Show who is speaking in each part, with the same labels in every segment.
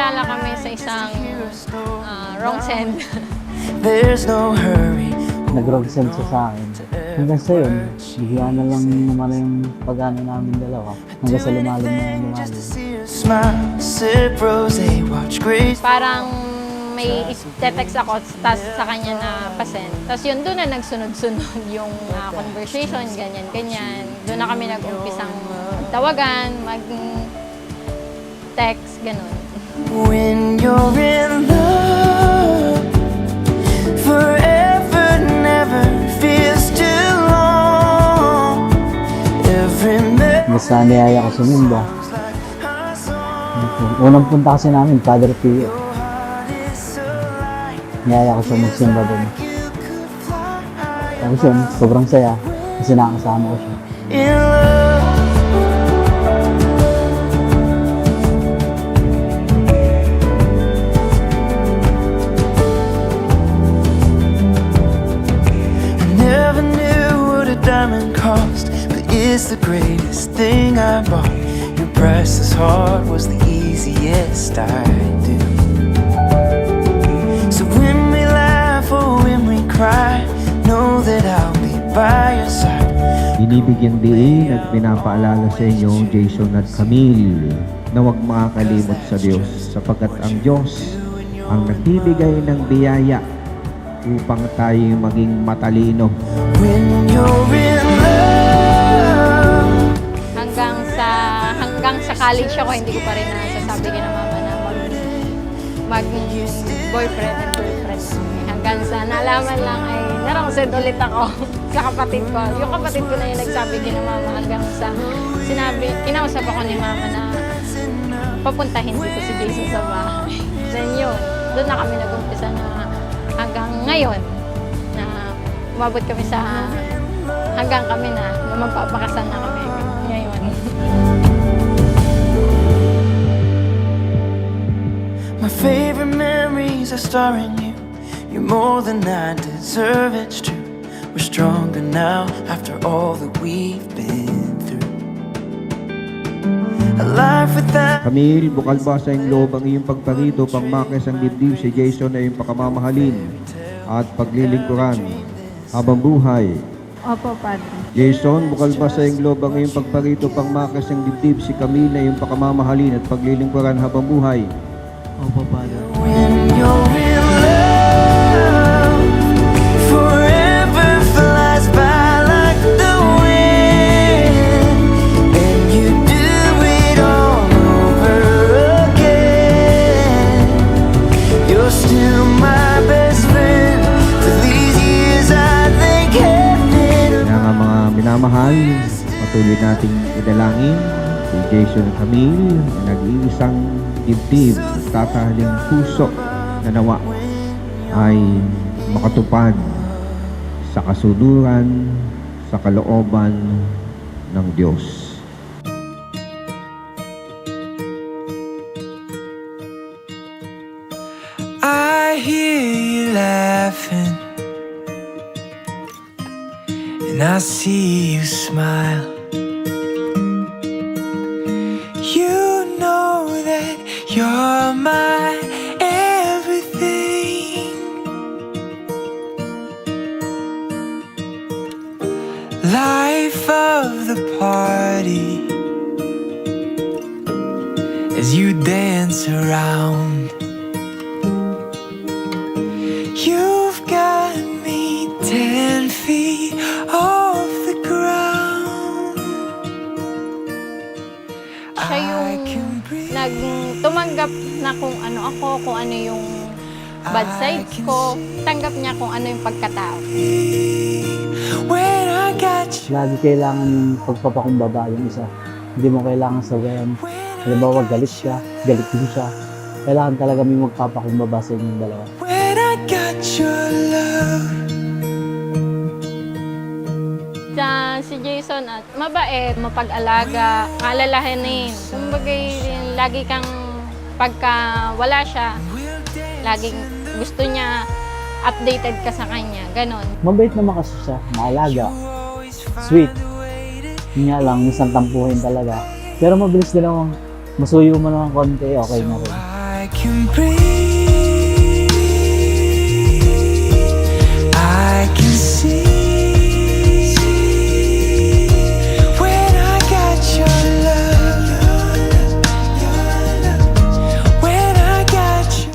Speaker 1: nagkakilala kami sa isang wrong send.
Speaker 2: There's no hurry.
Speaker 3: Nag-wrong send siya sa akin. Hanggang sa yun, bigla na lang naman yung pag-ano namin dalawa. Hanggang sa lumalim na lumalim.
Speaker 2: Smile, sip rosé, watch grace.
Speaker 1: Parang may text ako tas sa kanya na pasend. Tapos yun, doon na nagsunod-sunod yung conversation, ganyan-ganyan. Doon na kami nag-umpisang tawagan, mag-text, ganun.
Speaker 2: When you're in love, forever never feels too long. Every
Speaker 3: Basta niyaya ko sumimba. Unang punta kasi namin, Father Pio. Niyaya ko siya magsimba doon. Tapos yun, sobrang saya kasi nakakasama ko siya.
Speaker 2: in love. I never knew what a diamond cost, but it's the greatest thing I bought. Your priceless heart was the easiest I do. So when we laugh or when we cry, know that I'll be by your side.
Speaker 4: Binibigyan din at pinapaalala sa inyo, Jason at Camille, na huwag makakalimot sa Diyos sapagkat ang Diyos ang nagbibigay ng biyaya upang tayo maging matalino.
Speaker 2: When you're in love,
Speaker 1: Hanggang sa college ako, hindi ko pa rin nasasabi kay na mama na mag-boyfriend and girlfriend kami. Hanggang sa nalaman lang ay narongset ulit ako sa kapatid ko. Yung kapatid ko na yung nagsabi kay na mama hanggang sa kinausap ako ni mama na papuntahin dito si Jason sa bahay. Then yun, doon na kami nag-umpisa na hanggang ngayon na umabot kami sa hanggang kami na magpapakasal na kami ngayon.
Speaker 2: my favorite memories are starring you. You're more than I deserve, it's true. We're stronger now after all that we've been through. A life without
Speaker 4: Camille, bukal ba sa iyong loob ang iyong pagparito pang makis ang dibdib si Jason na iyong pakamamahalin at paglilingkuran habang buhay?
Speaker 1: Opo, Padre.
Speaker 4: Jason, bukal ba sa iyong loob ang iyong pagparito pang makis ang dibdib si Camille na iyong pakamamahalin at paglilingkuran habang buhay?
Speaker 3: Opo, Father.
Speaker 2: when you're in love. Forever flies by like the wind, and you do it all over again. You're still my best friend. For these years I thank heaven.
Speaker 4: Kaya nga mga minamahal, patuloy nating idalangin si Jason at Camille na nag-iisang dibdib, tatahaling puso na nawa ay makatupad sa kasuduran, sa kalooban ng Diyos.
Speaker 2: I hear you laughing, and I see you smile. You know that you're my everything. Life of the party as you dance around. You've got me 10 feet off the ground.
Speaker 1: Siya yung tumanggap na kung ano ako, kung ano yung bad sides ko. Tanggap niya kung ano yung pagkatao.
Speaker 2: When I got you,
Speaker 3: Lagi kailangan yung pagpapakumbaba yung isa. Hindi mo kailangan sabayan. Halimbawa, galit siya, galit din siya. Kailangan talaga may magpapakumbaba sa inyong dalawa.
Speaker 2: when I got your love.
Speaker 1: Si Jason at mabait, mapag-alaga, alalahanin. Kumbaga, lagi kang pagka wala siya, laging gusto niya updated ka sa kanya, ganon.
Speaker 3: Mabait naman kasi siya, maalaga, sweet. Yun nga lang, minsan tampuhin talaga. Pero mabilis din naman, masuyo mo naman konti, okay na rin.
Speaker 2: I can breathe. I can see when I got your love. When I got you.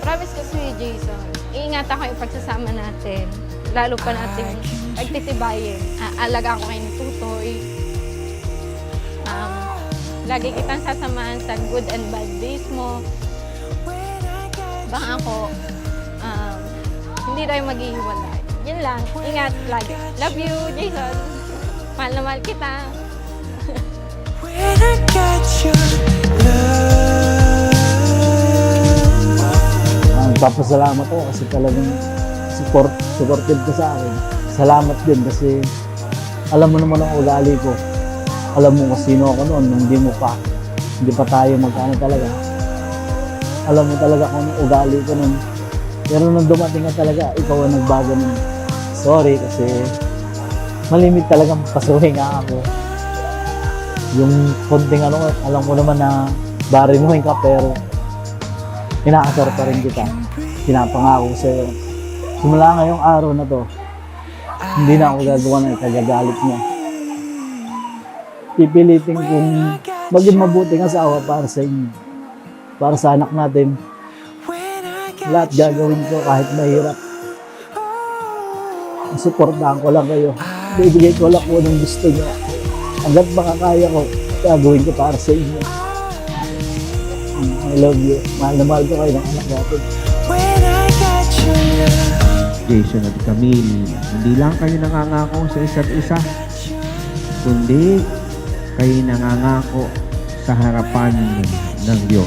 Speaker 1: Promise ko si Jason, iingat ako yung pagsasama natin. Lalo pa natin pagtitibayin. Alagaan ko kayo ni Tutoy. Lagi kitang sasamahan sa good and bad days mo. Baka ako, hindi tayo maghihiwalay. Yun lang. Ingat lagi. Love you, Jason. Mahal na mahal kita.
Speaker 2: When I got your love.
Speaker 3: Nagpapasalamat ako kasi talagang supportive ka sa akin. Salamat din kasi alam mo naman ang ugali ko. Alam mo kung sino ako noon, nung hindi pa tayo magkano talaga. Alam mo talaga kung anong ugali ko noon. Pero nung dumating ka talaga, ikaw ang nagbago nun. Sorry kasi malimit talagang pasuhin nga ako. Yung konting alam ko naman na barimuhin ka pero inaasar pa rin kita. Pinapangako ko sa'yo. Simula ngayong araw na to, hindi na ako gagawa ng ikagagalit mo. Pipilitin kong maging mabuting asawa para sa inyo. Para sa anak natin. Lahat gagawin ko kahit mahirap. Suportahan ko lang kayo. Bibigay ko lang po ng gusto nyo. Hanggat makakaya ko, gagawin ko para sa inyo. I love you. Mahal na mahal ko kayo ng anak natin.
Speaker 2: When I got your love.
Speaker 4: Jason at Camille, hindi lang kayo nangangako sa isa't isa, kundi kayo nangangako sa harapan ng Diyos.